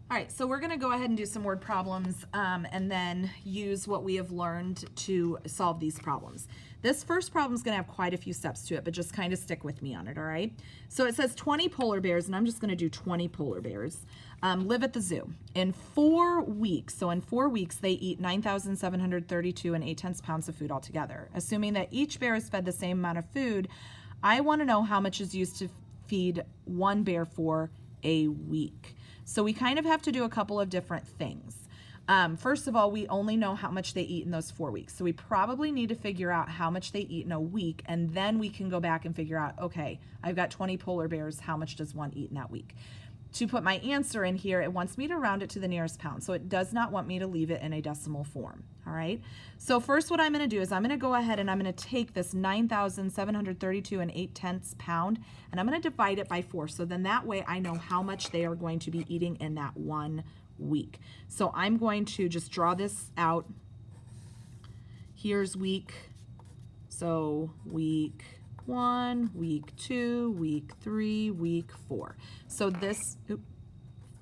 All right, so we're gonna go ahead and do some word problems and then use what we have learned to solve these problems. This first problem is gonna have quite a few steps to it, but just kind of stick with me on it, all right? So it says 20 polar bears, and I'm just gonna do 20 polar bears, live at the zoo. In 4 weeks, so in 4 weeks, they eat 9,732 and 8/10 pounds of food altogether. Assuming that each bear is fed the same amount of food, I wanna know how much is used to feed one bear for a week. So we kind of have to do a couple of different things. First of all, we only know how much they eat in those 4 weeks. So we probably need to figure out how much they eat in a week, and then we can go back and figure out, okay, I've got 20 polar bears, how much does one eat in that week? To put my answer in here, it wants me to round it to the nearest pound. So it does not want me to leave it in a decimal form, all right? So first what I'm gonna do is I'm gonna go ahead and I'm gonna take this 9,732 and 8/10 pound, and I'm gonna divide it by 4. So then that way I know how much they are going to be eating in that 1 week. So I'm going to just draw this out. Here's week, so week 1, week 2, week 3, week 4. So this,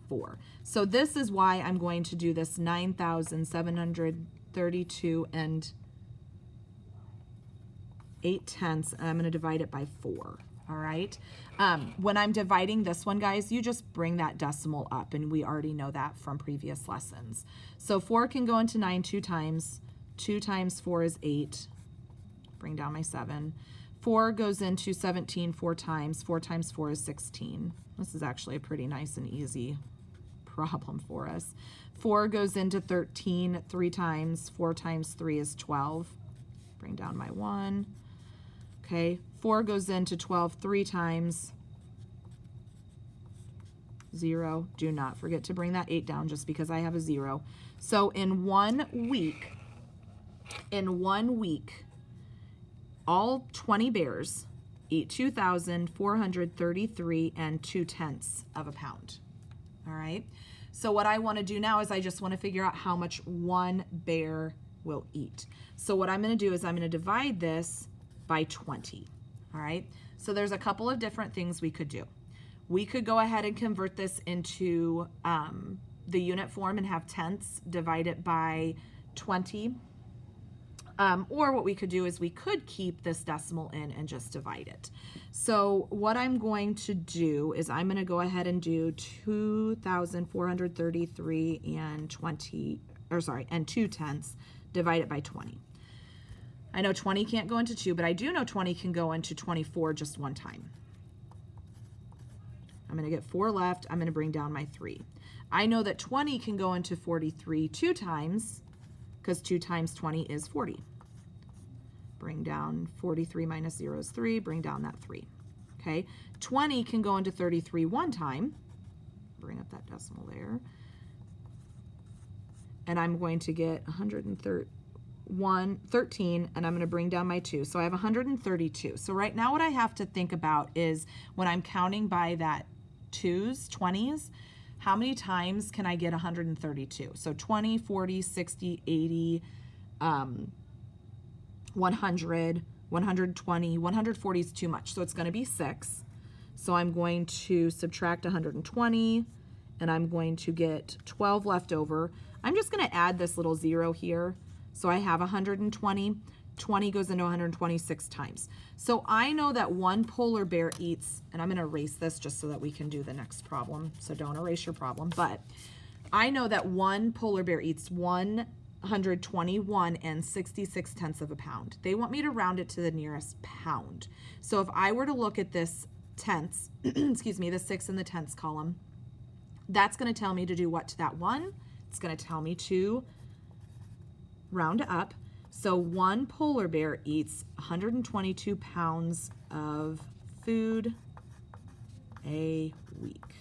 4. So this is why I'm going to do this 9,732 and 8/10, and I'm going to divide it by 4. All right. When I'm dividing this one, guys, you just bring that decimal up, and we already know that from previous lessons. So 4 can go into 9 2 times. 2 times 4 is 8. Bring down my 7. 4 goes into 17 4 times. 4 times 4 is 16. This is actually a pretty nice and easy problem for us. 4 goes into 13 3 times. 4 times 3 is 12. Bring down my 1. Okay, 4 goes into 12 3 times. 0. Do not forget to bring that 8 down just because I have a 0. So in 1 week, all 20 bears eat 2,433 and 2/10 of a pound. All right. So what I want to do now is I just want to figure out how much one bear will eat. So what I'm going to do is I'm going to divide this by 20. All right. So there's a couple of different things we could do. We could go ahead and convert this into the unit form and have tenths, divide it by 20. Or what we could do is we could keep this decimal in and just divide it. So what I'm going to do is I'm going to go ahead and do 2,433 and 2/10 divided by 20. I know 20 can't go into 2, but I do know 20 can go into 24 just one time. I'm going to get 4 left. I'm going to bring down my 3. I know that 20 can go into 43 2 times, because 2 times 20 is 40. Bring down 43 minus 0 is 3. Bring down that 3. Okay. 20 can go into 33 one time. Bring up that decimal there. And I'm going to get 13, and I'm going to bring down my 2. So I have 132. So right now what I have to think about is when I'm counting by that 2s, 20s, how many times can I get 132? So 20, 40, 60, 80, 100, 120, 140 is too much. So it's going to be 6. So I'm going to subtract 120, and I'm going to get 12 left over. I'm just going to add this little 0 here. So I have 120. 20 goes into 126 times. So I know that one polar bear eats, and I'm going to erase this just so that we can do the next problem. So don't erase your problem. But I know that one polar bear eats 121 and 66/10 of a pound. They want me to round it to the nearest pound. So if I were to look at this tenths, excuse me, the 6 in the tenths column, that's going to tell me to do what to that 1? It's going to tell me to round it up. So one polar bear eats 122 pounds of food a week.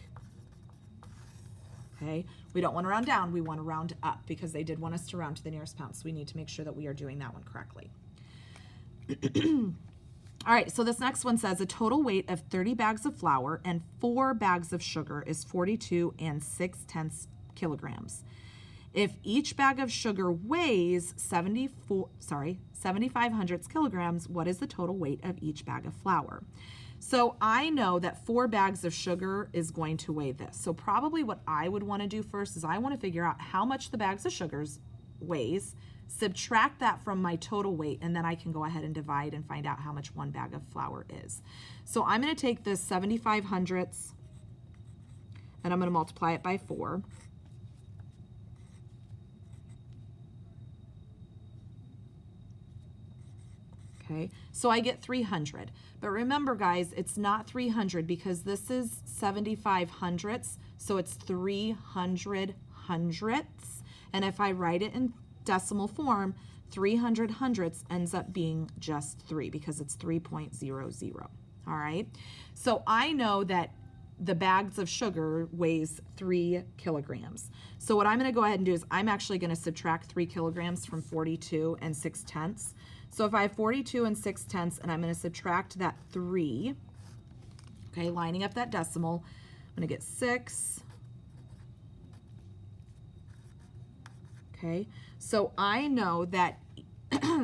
Okay, we don't want to round down, we want to round up because they did want us to round to the nearest pound. So we need to make sure that we are doing that one correctly. All right, so this next one says a total weight of 30 bags of flour and 4 bags of sugar is 42 and 6/10 kilograms. If each bag of sugar weighs 75 hundredths kilograms, what is the total weight of each bag of flour? So I know that 4 bags of sugar is going to weigh this. So probably what I would want to do first is I want to figure out how much the bags of sugars weighs, subtract that from my total weight, and then I can go ahead and divide and find out how much 1 bag of flour is. So I'm going to take this 75 hundredths and I'm going to multiply it by 4. Okay, so I get 300. But remember, guys, it's not 300 because this is 75 hundredths, so it's 300 hundredths. And if I write it in decimal form, 300 hundredths ends up being just 3 because it's 3.00. All right, so I know that the bags of sugar weighs 3 kilograms. So what I'm going to go ahead and do is I'm actually going to subtract 3 kilograms from 42 and 6/10. So if I have 42 and 6/10 and I'm going to subtract that 3, okay, lining up that decimal, I'm going to get 6. Okay, so I know that,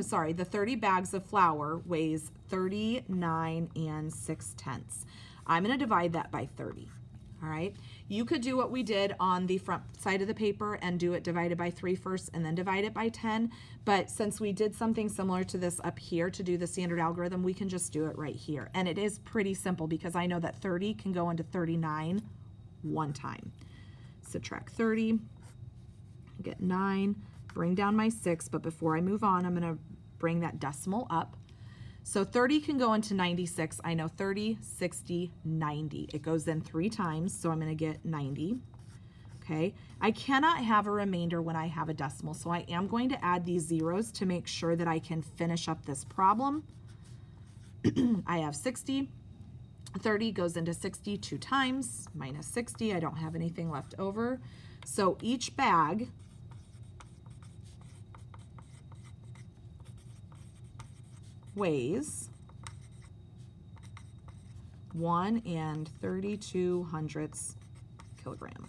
sorry, the 30 bags of flour weighs 39 and 6/10. I'm going to divide that by 30. All right, you could do what we did on the front side of the paper and do it divided by 3 first and then divide it by 10. But since we did something similar to this up here to do the standard algorithm, we can just do it right here. And it is pretty simple because I know that 30 can go into 39 one time. Subtract 30, get 9, bring down my 6, but before I move on, I'm going to bring that decimal up. So 30 can go into 96. I know 30, 60, 90. It goes in 3 times, so I'm going to get 90. Okay, I cannot have a remainder when I have a decimal, so I am going to add these zeros to make sure that I can finish up this problem. I have 60. 30 goes into 60 2 times, minus 60. I don't have anything left over. So each bag weighs 1 and 32 hundredths kilogram.